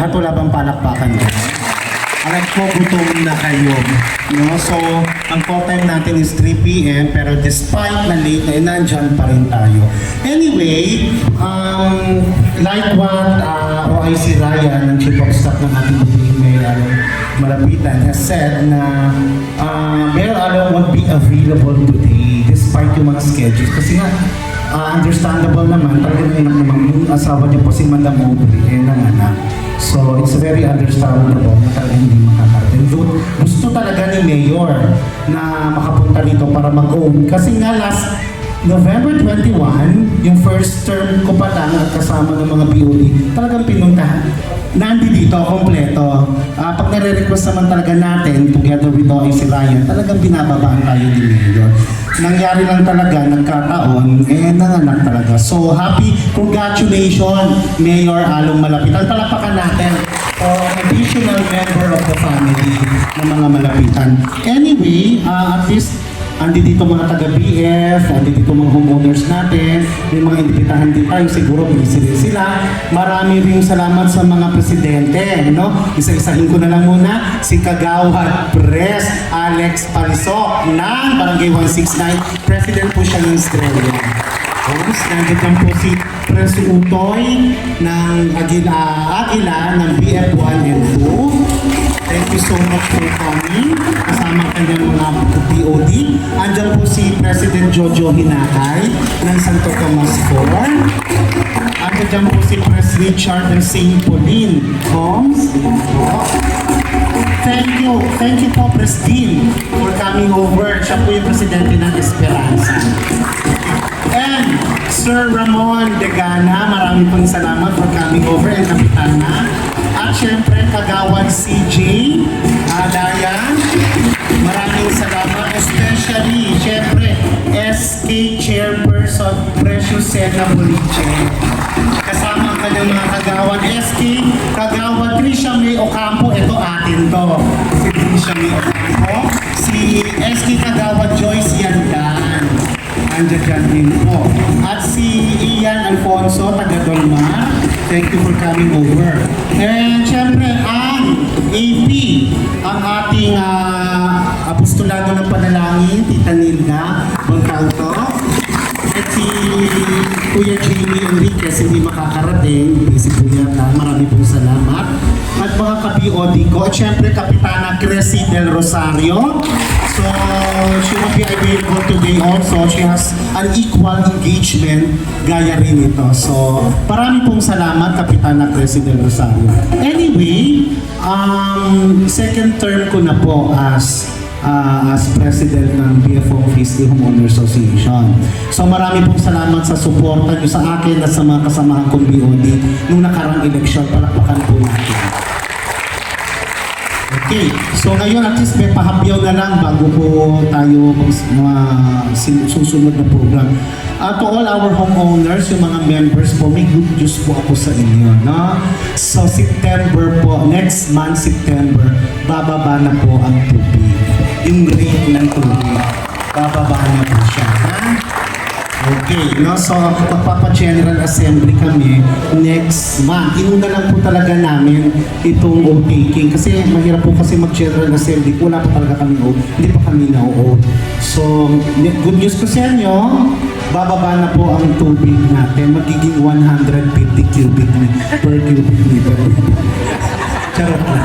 At wala bang palakpakan mo? Alam ko, gutom na kayo. No? So, ang call time natin is 3 p.m. Pero despite na late na, nandyan pa rin tayo. Anyway, like what OIC Ryan, ang Chief of Staff ng ating Mayor Malapitan, has said na Mayor Along won't be available today despite yung mga schedules. Kasi nga, understandable naman, talagang naman yung asawa niya po si Madam Aubrey, nanganak. So, it's very understandable na talagang hindi makakarating. Gusto talaga ni Mayor na makapunta dito para mag-own. Kasi nga last November 21, yung first term ko pa lang at kasama ng mga BOD, talagang pinuntahan. Nandi dito, kompleto. Pag nare-request naman talaga natin, together with OIC Ryan, talagang binababaan tayo ni Mayor. Nangyari lang talaga, nagkataon, nanganak talaga. So, happy, congratulations, Mayor Along Malapitan. Palapakan natin additional member of the family ng mga Malapitan. Anyway, at least, andi dito mga taga-BF, andi dito mga homeowners natin, may mga inibitahan din tayo, siguro busy rin sila. Marami rin salamat sa mga presidente, no? Isa-isahin ko na lang muna, si Kagawad Pres Alex Palisok ng Barangay 169, President po siya ng Australia. Nandiyan po si Pres Utoy ng Agila ng BF1 and 2. Thank you so much for coming. Kasama kanyang mga POD. Andiyan po si President Jojo Hinakay ng Santo Tomas 4. Andiyan po si Pres Richard ng St. Pauline Homes. Thank you po, Pres Dean, for coming over. Siya po yung presidente ng Esperanza. And Sir Ramon Degana, maraming pong salamat for coming over, and Kapitana. At syempre, Kagawad CJ Dayan, maraming salamat. Especially, syempre, SK Chairperson Precious Sena Boliche. Kasama ang kanyang mga kagawad. SK Kagawad Trisha May Ocampo, ito atin to. Si Trisha May Ocampo. Si SK Kagawad Joyce Yandan. Andiyan din po. At si Ian Alfonso, taga-Dolmar. Thank you for coming over. And syempre, ang AP, ang ating apostolado ng panalangin, Tita Nilda Bangkanto. At si Kuya Jamie Enriquez, hindi makakarating. Busy po yata. Marami pong salamat. At mga ka-BOD ko. At syempre, Kapitana Crescy Del Rosario. So, she will be available today also. She has an equal engagement gaya rin ito. So, marami pong salamat, Kapitana Crescy Del Rosario. Anyway, second term ko na po as president ng BFO Feisty Homeowner Association. So marami pong salamat sa suporta nyo sa akin at sa mga kasamahan kong BOD nung nakarang eleksyon. Palakpakan po natin. Okay, so ngayon at least may pahabyaw na lang bago po tayo susunod na program. To all our homeowners, yung mga members po, may good news po ako sa inyo, no? So September po, next month September, bababa na po ang tubig. Yung rate ng tubig, bababa na po siya, ha? Okay, no? So magpapa-General Assembly kami next month. Inuna lang po talaga namin itong oath-taking kasi mahirap po kasi mag-General Assembly. Wala pa talaga kami oath. Hindi pa kami na-oath. So, good news ko sa inyo, bababa na po ang tubig natin. Magiging 150 cubic per cubic meter. Charot na.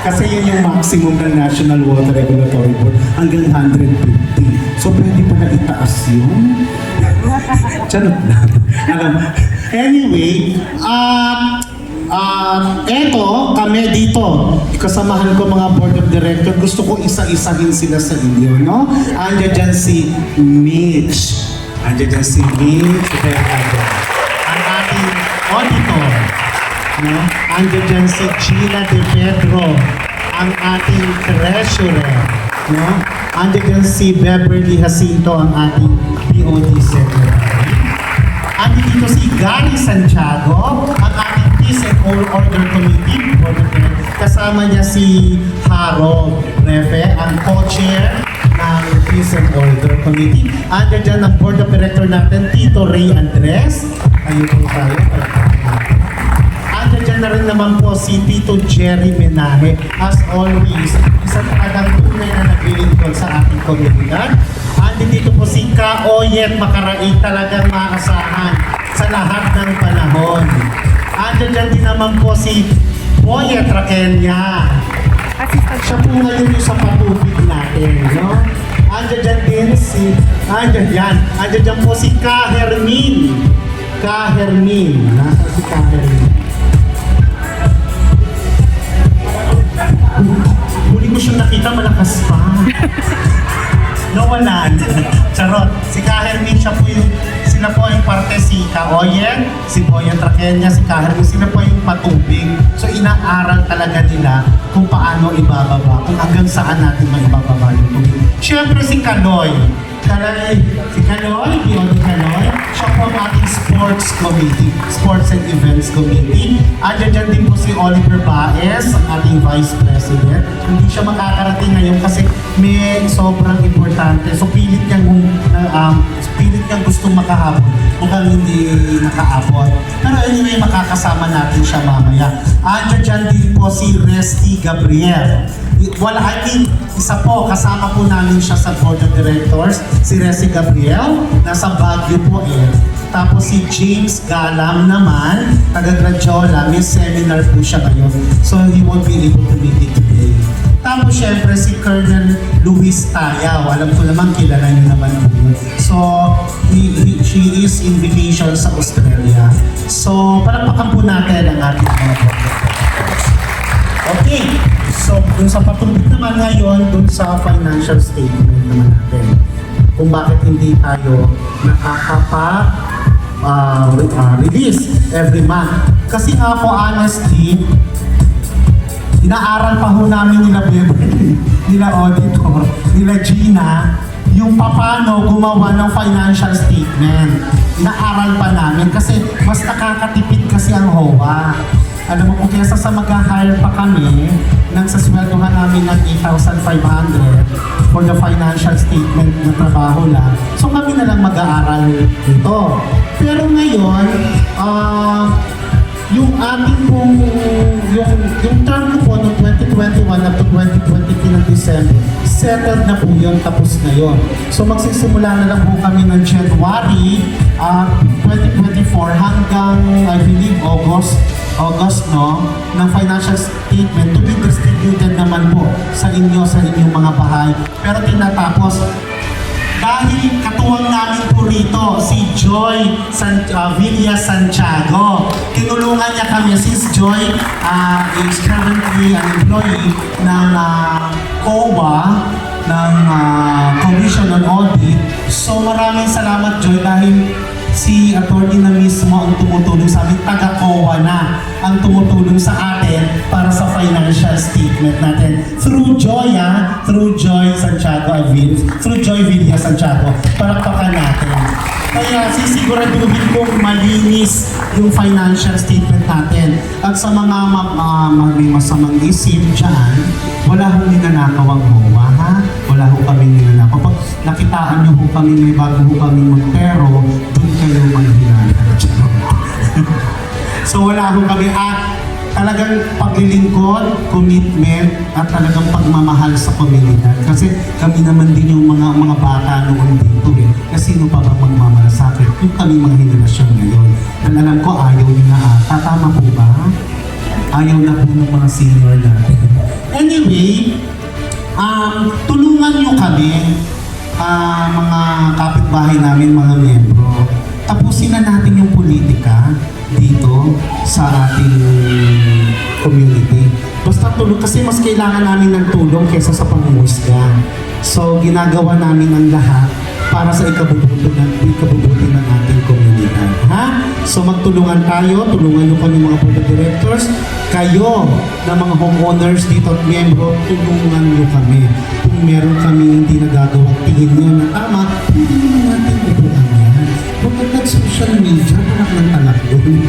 Kasi yun yung maximum ng National Water Regulatory Board hanggang 150. So, pwede pa na itaas yun? Charot na. Anyway, eto, kami dito, kasamahan ko mga board of director, gusto ko isa-isahin sila sa inyo, no? Andiyan dyan si Mitch. Andiyan dyan si Mitch. Ang ating auditor. No? Andiyan dyan si Gina De Pedro. Ang ating treasurer. No? Andiyan dyan si Beverly Jacinto, ang ating POD secretary. Andiyan dito si Gary Santiago, ang ating Peace and Order Committee. Kasama niya si Harold Refe, ang co-chair ng Peace and Order Committee. Andiyan dyan ang Board of Director natin, Tito Ray Andres. Ayun po tayo. Andiyan dyan na rin naman po si Tito Jerry Menaje. As always, isa talagang tunay na naglilingkod sa ating komunidad. Dito po si Ka Oyet Makaraig, talagang maasahan sa lahat ng panahon. Dyan din naman po si Boyet Raquenya. Siya po ngayon yung sa patubig natin, no? Dyan din si, dyan po si Ka Hermin. Ka Hermin. Nasa si Ka Hermin. Huli ko siyang nakita, malakas pa. Nawalan. Charot. Si Ka Hermin, sila po yung parte, si Ka Oyet, si Boyet Raquenya, si Ka Hermin, sila po yung patubig. So inaaral talaga nila kung paano ibababa, kung hanggang saan natin maibababa yung tubig. Siyempre si Kaloy. Si Kaloy, Biodo Kaloy, siya po ang ating sports committee, sports and events committee. Dyan din po si Oliver Baez, ang ating vice president. Hindi siya makakarating ngayon kasi may sobrang importante. So pilit niyang gustong makahabol. Mukhang hindi nakaabot. Pero anyway, makakasama natin siya mamaya. Dyan din po si Resty Gabriel. Isa po, kasama po namin siya sa board of directors, si Resty Gabriel, nasa Baguio po Tapos si James Galam naman, taga-Gradiola, may seminar po siya ngayon. So he won't be able to make it today. Tapos syempre si Colonel Luis Tayaw, alam ko naman, kilala niyo naman po yun. So, she is in vacation sa Australia. So, palakpakan po natin ang ating mga board. Okay, so dun sa patubig naman ngayon, dun sa financial statement naman natin, kung bakit hindi tayo release every month. Kasi nga po honestly, inaaral pa ho namin nila Bebe, nila auditor, nila Gina, yung paano gumawa ng financial statement. Inaaral pa namin kasi mas nakakatipid kasi ang HOA. Alam mo po, kesa sa mag-hire pa kami, nang sasweldohan namin ng 8,500 for the financial statement na trabaho lang, so kami na lang mag-aaral dito. Pero ngayon, yung ating pong, yung term ko po noong 2021 up to 2023 ng December, settled na po yun, tapos na yun. So magsisimula na lang po kami ng January 2024 hanggang, I believe, August, no, ng financial statement to be distributed naman po sa inyong mga bahay. Pero tinatapos, dahil katuwang namin po rito, si Joy Villa Santiago. Tinulungan niya kami, since Joy is currently an employee ng COA, ng Commission on Audit. So maraming salamat, Joy, dahil si attorney na mismo ang tumutulong sa amin, taga-COA na ang tumutulong sa atin para sa financial statement natin. Through Joy, through Joy Santiago, through Joy Villa Santiago, palakpakan natin. Kaya sisiguraduhin kong malinis yung financial statement natin. At sa mga may masamang isip dyan, wala hong ninanakaw ang HOA, ha? Wala hong kami ninanakaw. Pag nakitaan nyo ho kami, may bago ho kami Montero, doon kayo manghilala. So wala hong kami talagang paglilingkod, commitment, at talagang pagmamahal sa komunidad. Kasi kami naman din yung mga bata noon dito Kasi sino pa ba magmamalasakit? Yung kami mga henerasyon ngayon. Dahil alam ko, ayaw nyo na Tama po ba? Ayaw na po ng mga senior natin. Anyway, tulungan nyo kami, mga kapitbahay namin, mga miyembro. Tapusin na natin yung politika dito sa ating community. Basta tulong, kasi mas kailangan namin ng tulong kesa sa pangungusga. So, ginagawa namin ang lahat para sa ikabubuti ng ating komunidad. Ha? So, magtulungan tayo, tulungan nyo kami mga board of directors, kayo na mga homeowners dito at miyembro, tulungan nyo kami. Kung meron kami hindi nagagawa, tingin nyo na tama, hindi naman natin upuan yan. Huwag nag-social media, anak ng talak doon.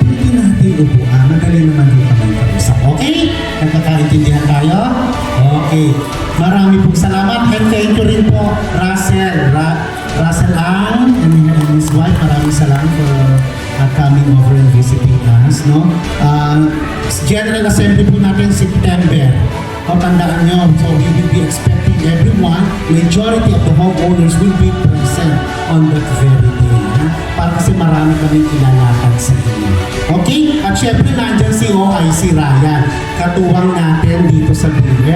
Hindi natin upuan, madali naman yung kami kausap. Okay? Nagkakaintindihan tayo? Okay. Marami pong salamat and thank you rin po, Russell Ang and his wife. Maraming salamat for coming over and visiting us, no? General Assembly po natin September. O tandaan nyo, so we will be expecting everyone, majority of the homeowners will be present on that very day. Ha? Para kasi marami kami ilalakad sa inyo. Okay? At syempre nandyan si OIC Ryan, katuwang natin dito sa BIEB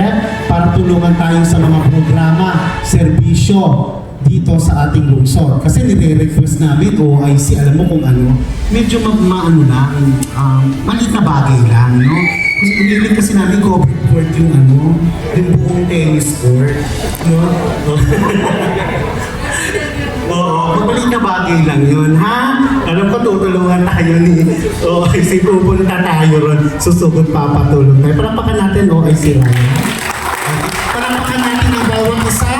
para tulungan tayo sa mga programa, serbisyo dito sa ating lungsod. Kasi nire-request namin, OIC, alam mo kung ano, medyo maano lang, maliit na bagay lang, no? Kasi pinilit kasi namin covered court yung ano, yung buong tennis court, no? Oo, mabalik na bagay lang yun, ha? Alam ko, tutulungan tayo ni OIC, pupunta tayo ron, susugod papatulong tayo. Palampakan natin, OIC Ryan. Palampakan natin ang bawang isa.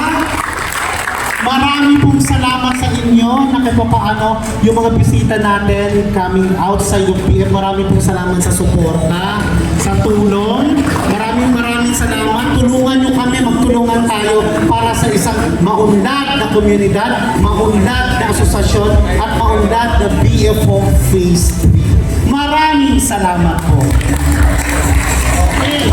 Marami pong salamat sa inyo na kahit paano yung mga bisita natin coming outside of PM. Marami pong salamat sa suporta, sa tulong. Maraming salamat. Tulungan nyo kami, magtulungan tayo para sa isang maunlad na komunidad, maunlad na asosasyon, at maunlad na BFO Phase 3. Maraming salamat po. Okay.